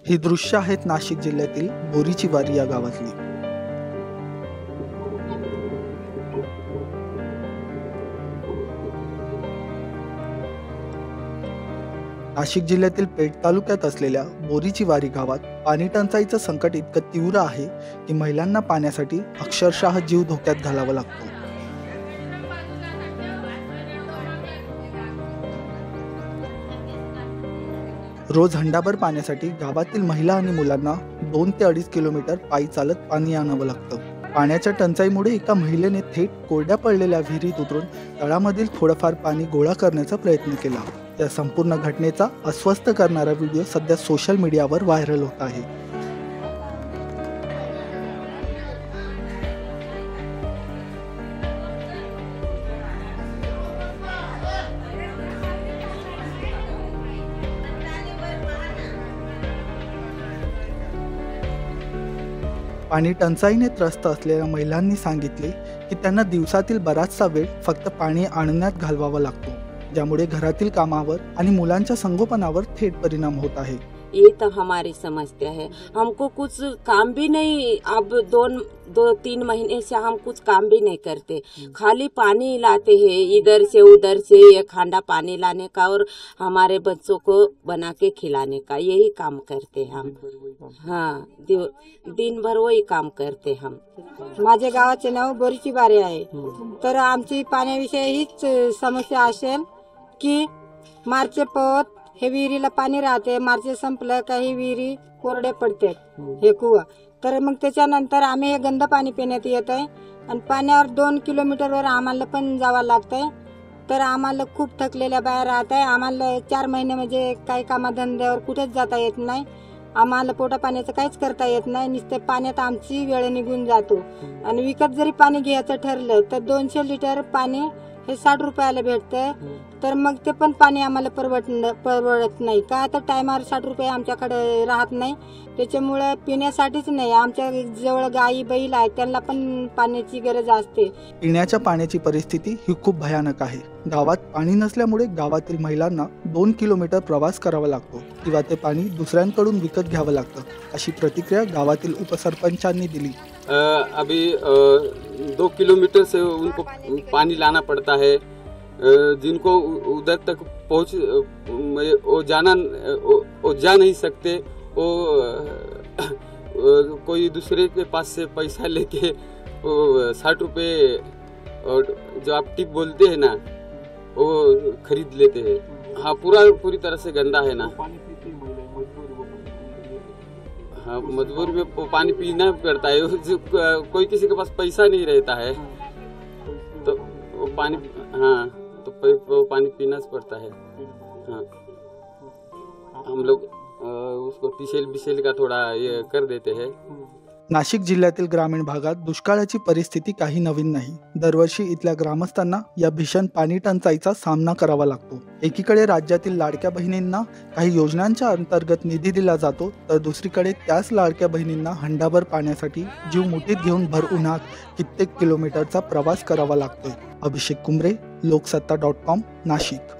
ही दृश्य आहेत नाशिक जिल्ह्यातील बोरीची वारी या गावातली। नाशिक जिल्ह्यातील पेठ तालुक्यात असलेल्या बोरीची वारी गावात पाणी टंचाईचं संकट इतकं तीव्र आहे की महिलांना पाण्यासाठी अक्षरशः जीव धोक्यात घालावा लागतो। रोज हंडाभर पाण्यासाठी गावातील महिला आणि मुलांना 2 ते 2.5 किलोमीटर पायी चालत पाणी आणावं लागतं। पाण्याच्या टंचाईमुळे एका महिलेने थेट कोरड्या पडलेल्या विहिरीत उतरून तळामधील थोडंफार पाणी गोळा करण्याचा प्रयत्न केला। या संपूर्ण घटनेचा अस्वस्थ करणारा व्हिडिओ सध्या सोशल मीडियावर व्हायरल होत आहे। पाणी टंचाईने त्रस्त असलेल्या महिलांनी सांगितले की त्यांना दिवसातील बराचसा वेळ फक्त पाणी आणण्यात घालवावा लागतो, ज्यामुळे घरातील कामावर आणि मुलांच्या संगोपनावर थेट परिणाम होत आहे। ये तो हमारी समस्या है। हमको कुछ काम भी नहीं, अब दो तीन महीने से हम कुछ काम भी नहीं करते, खाली पानी लाते हैं इधर से उधर से, एक हांडा पानी लाने का और हमारे बच्चों को बना के खिलाने का, यही काम करते हम। हाँ, दिन भर वही काम करते हम। माझ्या गावाचे नाव बोरीची वारी आहे। तर आमची पाण्याविषयी हीच समस्या असेल की मार्च पोत हे विहिरीला पाणी राहते, मार्च संपलं काही विहिरी कोरडे पडते हे कुवा, तर मग त्याच्यानंतर आम्ही हे गंद पाणी पिण्यात येत आहे आणि पाण्यावर 2 किलोमीटरवर आम्हाला पण जावं लागतंय। तर आम्हाला खूप थकलेल्या बाया राहत आहे। आम्हाला 4 महिने म्हणजे काही कामाधंद्यावर कुठेच जाता येत नाही। आम्हाला पोटा पाण्याचं काहीच करता येत नाही, नुसते पाण्यात आमची वेळ निघून जातो। आणि विकत जरी पाणी घ्यायचं ठरलं तर 200 लिटर पाणी हे 60 रुपयाला भेटतंय, तर मग ते पण पाणी आम्हाला परवडत नाही का, तर टायमावर 60 रुपये आमच्याकडे राहत नाही। त्याच्यामुळे पिण्यासाठीच नाही, आमच्या जवळ गाई बैल आहेत त्यांना पण पाण्याची गरज असते। पिण्याच्या पाण्याची परिस्थिती ही खूप भयानक आहे। गावात पाणी नसल्यामुळे गावातील महिलांना 2 किलोमीटर प्रवास करावा लागतो किंवा ते पाणी दुसऱ्यांकडून विकत घ्यावं लागतं, अशी प्रतिक्रिया गावातील उपसरपंचांनी दिली। अभी 2 किलोमीटर से उनको पानी लाना पड़ता है, जिनको उधर तक पहुँच वो जा नहीं सकते, वो कोई दूसरे के पास से पैसा लेके 60 रुपये और जो आप टिप बोलते हैं ना वो खरीद लेते हैं। हाँ, पूरी तरह से गंदा है ना। हाँ, मजबूरी में पानी पीना पड़ता है, कोई किसी के पास पैसा नहीं रहता है तो वो पानी, हाँ, तो पानी पीना पड़ता है। हाँ, हम लोग उसको टिशेल का थोड़ा ये कर देते हैं। नाशिक जिल्ह्यातील ग्रामीण भागात दुष्काळाची परिस्थिती काही नवीन नाही। दरवर्षी इथल्या ग्रामस्थांना या भीषण पाणी टंचाईचा सामना करावा लागतो। एकीकडे राज्यातील लाडक्या बहिणींना काही योजनांच्या अंतर्गत निधी दिला जातो, तर दुसरीकडे त्याच लाडक्या बहिणींना हंडाभर पाण्यासाठी जीव मुठीत घेऊन भर उन्हात कित्येक किलोमीटरचा प्रवास करावा लागतोय। अभिषेक कुमरे, लोकसत्ता.com, नाशिक।